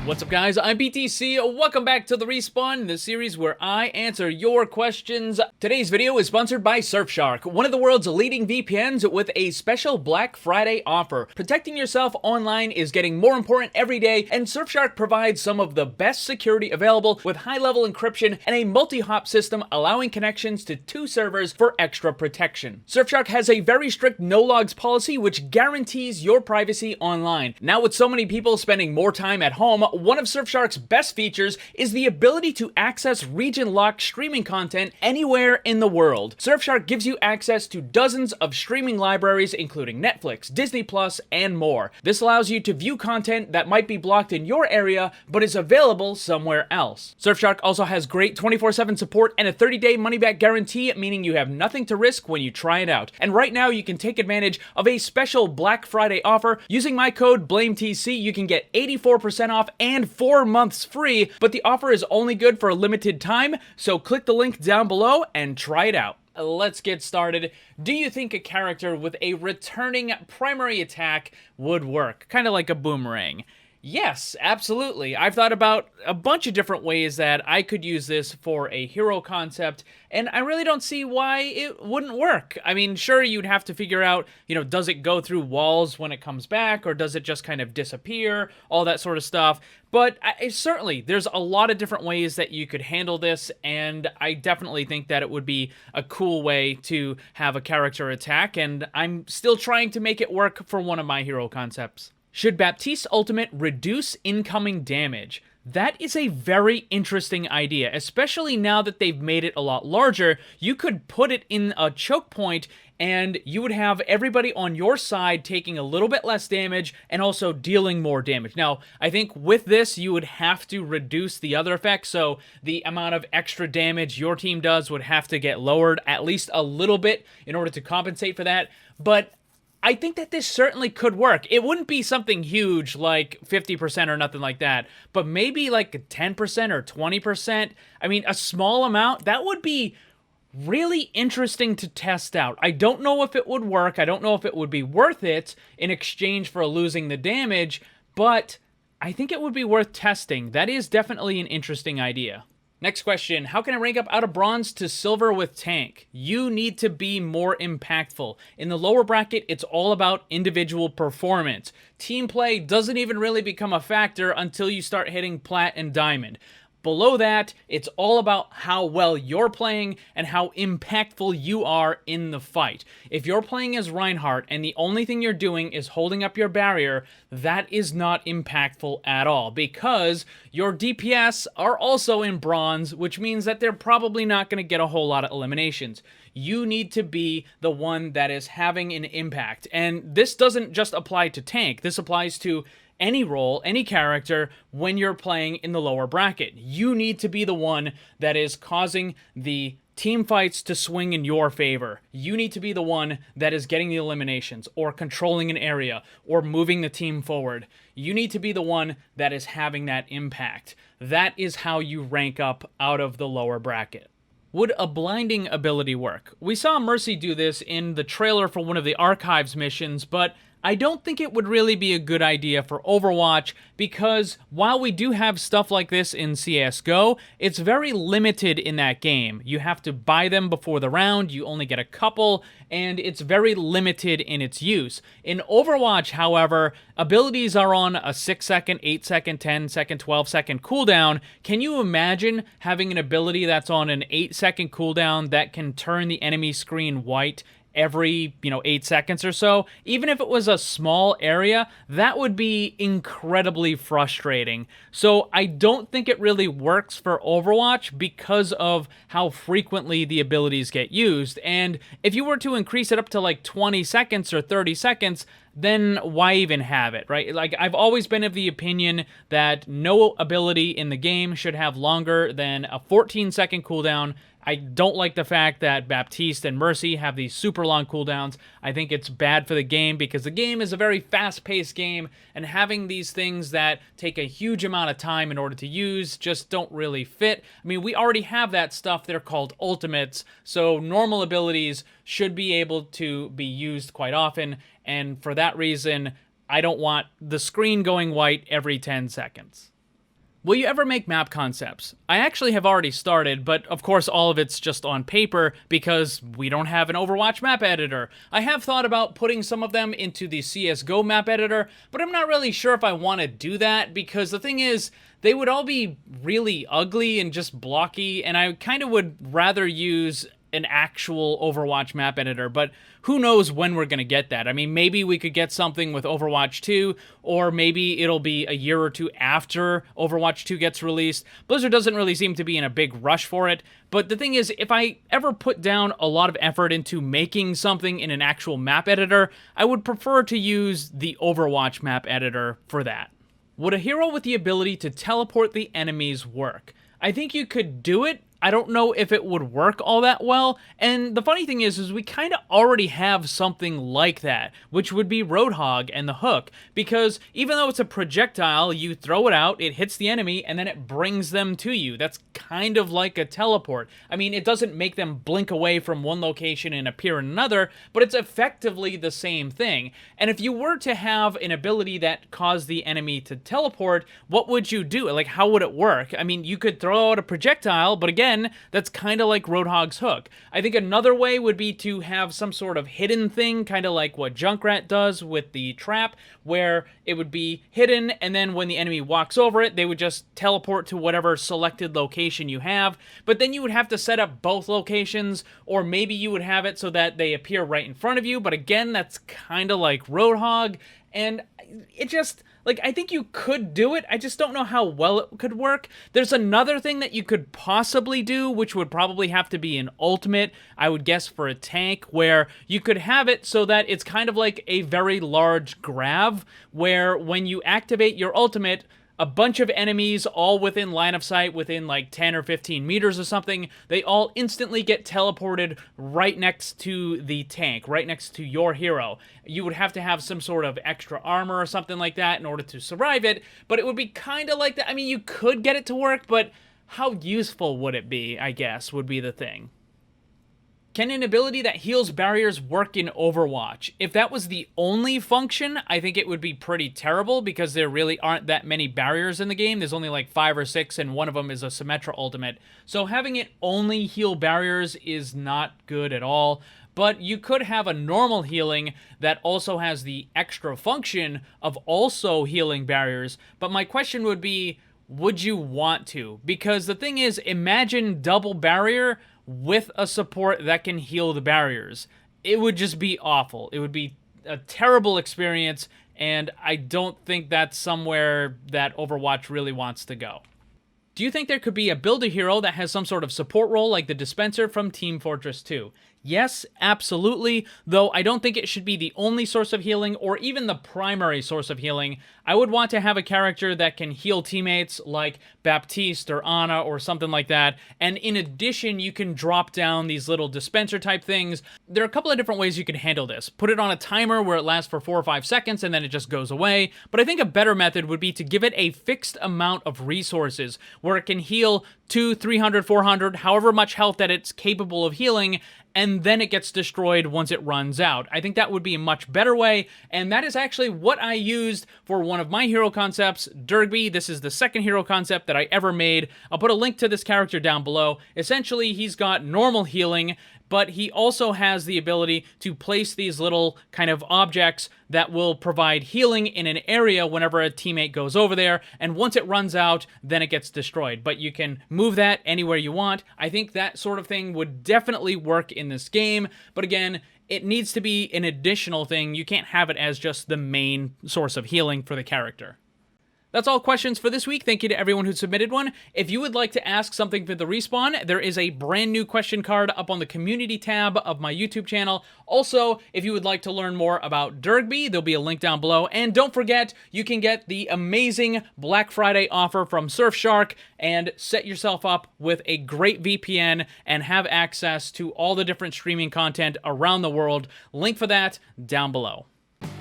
What's up, guys? I'm BTC. Welcome back to the Respawn, the series where I answer your questions. Today's video is sponsored by Surfshark, one of the world's leading VPNs with a special Black Friday offer. Protecting yourself online is getting more important every day, and Surfshark provides some of the best security available with high-level encryption and a multi-hop system allowing connections to 2 servers for extra protection. Surfshark has a very strict no-logs policy which guarantees your privacy online. Now, with so many people spending more time at home, one of Surfshark's best features is the ability to access region-locked streaming content anywhere in the world. Surfshark gives you access to dozens of streaming libraries including Netflix, Disney+, and more. This allows you to view content that might be blocked in your area but is available somewhere else. Surfshark also has great 24/7 support and a 30-day money-back guarantee, meaning you have nothing to risk when you try it out. And right now you can take advantage of a special Black Friday offer. Using my code BLAMETC, you can get 84% off and 4 months free, but the offer is only good for a limited time, so click the link down below and try it out. Let's get started. Do you think a character with a returning primary attack would work? Kind of like a boomerang. Yes, absolutely. I've thought about a bunch of different ways that I could use this for a hero concept, and I really don't see why it wouldn't work. I mean, sure, you'd have to figure out, does it go through walls when it comes back, or does it just kind of disappear, all that sort of stuff. But certainly, there's a lot of different ways that you could handle this, and I definitely think that it would be a cool way to have a character attack, and I'm still trying to make it work for one of my hero concepts. Should Baptiste's ultimate reduce incoming damage? That is a very interesting idea, especially now that they've made it a lot larger. You could put it in a choke point and you would have everybody on your side taking a little bit less damage and also dealing more damage. Now, I think with this, you would have to reduce the other effects, so the amount of extra damage your team does would have to get lowered at least a little bit in order to compensate for that. But I think that this certainly could work. It wouldn't be something huge like 50% or nothing like that, but maybe like 10% or 20%. I mean, a small amount, that would be really interesting to test out. I don't know if it would work. I don't know if it would be worth it in exchange for losing the damage, but I think it would be worth testing. That is definitely an interesting idea. Next question, how can I rank up out of bronze to silver with tank? You need to be more impactful. In the lower bracket, it's all about individual performance. Team play doesn't even really become a factor until you start hitting plat and diamond. Below that, it's all about how well you're playing and how impactful you are in the fight. If you're playing as Reinhardt and the only thing you're doing is holding up your barrier, that is not impactful at all because your DPS are also in bronze, which means that they're probably not going to get a whole lot of eliminations. You need to be the one that is having an impact. And this doesn't just apply to tank. This applies to any role, any character, when you're playing in the lower bracket. You need to be the one that is causing the team fights to swing in your favor. You need to be the one that is getting the eliminations, or controlling an area, or moving the team forward. You need to be the one that is having that impact. That is how you rank up out of the lower bracket. Would a blinding ability work? We saw Mercy do this in the trailer for one of the Archives missions, but I don't think it would really be a good idea for Overwatch because while we do have stuff like this in CSGO, it's very limited in that game. You have to buy them before the round, you only get a couple, and it's very limited in its use. In Overwatch, however, abilities are on a 6-second, 8-second, 10-second, 12-second cooldown. Can you imagine having an ability that's on an 8-second cooldown that can turn the enemy screen white every 8 seconds or so? Even if it was a small area, that would be incredibly frustrating. So I don't think it really works for Overwatch because of how frequently the abilities get used. And if you were to increase it up to like 20 seconds or 30 seconds, then why even have it, right? Like, I've always been of the opinion that no ability in the game should have longer than a 14-second cooldown. I don't like the fact that Baptiste and Mercy have these super long cooldowns. I think it's bad for the game because the game is a very fast-paced game, and having these things that take a huge amount of time in order to use just don't really fit. I mean, we already have that stuff. They're called ultimates, so normal abilities should be able to be used quite often, and for that reason, I don't want the screen going white every 10 seconds. Will you ever make map concepts? I actually have already started, but of course all of it's just on paper because we don't have an Overwatch map editor. I have thought about putting some of them into the CSGO map editor, but I'm not really sure if I want to do that because the thing is, they would all be really ugly and just blocky, and I kind of would rather use an actual Overwatch map editor, but who knows when we're going to get that. I mean, maybe we could get something with Overwatch 2, or maybe it'll be a year or two after Overwatch 2 gets released. Blizzard doesn't really seem to be in a big rush for it, but the thing is, if I ever put down a lot of effort into making something in an actual map editor, I would prefer to use the Overwatch map editor for that. Would a hero with the ability to teleport the enemies work? I think you could do it. I don't know if it would work all that well, and the funny thing is we kind of already have something like that, which would be Roadhog and the hook, because even though it's a projectile, you throw it out, it hits the enemy, and then it brings them to you. That's kind of like a teleport. I mean, it doesn't make them blink away from one location and appear in another, but it's effectively the same thing. And if you were to have an ability that caused the enemy to teleport, what would you do? Like, how would it work? I mean, you could throw out a projectile, but again, that's kind of like Roadhog's hook. I think another way would be to have some sort of hidden thing, kind of like what Junkrat does with the trap, where it would be hidden, and then when the enemy walks over it, they would just teleport to whatever selected location you have, but then you would have to set up both locations, or maybe you would have it so that they appear right in front of you, but again, that's kind of like Roadhog, and it just, like, I think you could do it, I just don't know how well it could work. There's another thing that you could possibly do, which would probably have to be an ultimate, I would guess for a tank, where you could have it so that it's kind of like a very large grav, where when you activate your ultimate, a bunch of enemies all within line of sight, within like 10 or 15 meters or something, they all instantly get teleported right next to the tank, right next to your hero. You would have to have some sort of extra armor or something like that in order to survive it, but it would be kind of like that. I mean, you could get it to work, but how useful would it be, I guess, would be the thing. Can an ability that heals barriers work in Overwatch? If that was the only function, I think it would be pretty terrible because there really aren't that many barriers in the game. There's only like 5 or 6, and one of them is a Symmetra ultimate. So having it only heal barriers is not good at all. But you could have a normal healing that also has the extra function of also healing barriers. But my question would be, would you want to? Because the thing is, imagine double barrier with a support that can heal the barriers. It would just be awful. It would be a terrible experience, and I don't think that's somewhere that Overwatch really wants to go. Do you think there could be a Build-A-Hero that has some sort of support role like the Dispenser from Team Fortress 2? Yes, absolutely, though I don't think it should be the only source of healing or even the primary source of healing. I would want to have a character that can heal teammates like Baptiste or Ana or something like that, and in addition, you can drop down these little dispenser type things. There are a couple of different ways you can handle this. Put it on a timer where it lasts for 4 or 5 seconds and then it just goes away, but I think a better method would be to give it a fixed amount of resources where it can heal 200, 300, 400, however much health that it's capable of healing, and then it gets destroyed once it runs out. I think that would be a much better way, and that is actually what I used for one of my hero concepts, Dergby. This is the second hero concept that I ever made. I'll put a link to this character down below. Essentially, he's got normal healing, but he also has the ability to place these little kind of objects that will provide healing in an area whenever a teammate goes over there, and once it runs out, then it gets destroyed. But you can move that anywhere you want. I think that sort of thing would definitely work in this game, but again, it needs to be an additional thing. You can't have it as just the main source of healing for the character. That's all questions for this week. Thank you to everyone who submitted one. If you would like to ask something for the Respawn, there is a brand new question card up on the community tab of my YouTube channel. Also, if you would like to learn more about Dergby, there'll be a link down below. And don't forget, you can get the amazing Black Friday offer from Surfshark and set yourself up with a great VPN and have access to all the different streaming content around the world. Link for that down below.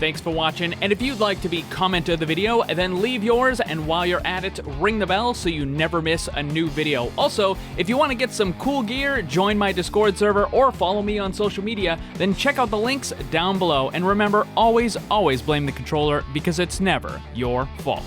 Thanks for watching, and if you'd like to be comment of the video, then leave yours, and while you're at it, ring the bell so you never miss a new video. Also, if you want to get some cool gear, join my Discord server, or follow me on social media, then check out the links down below. And remember, always blame the controller, because it's never your fault.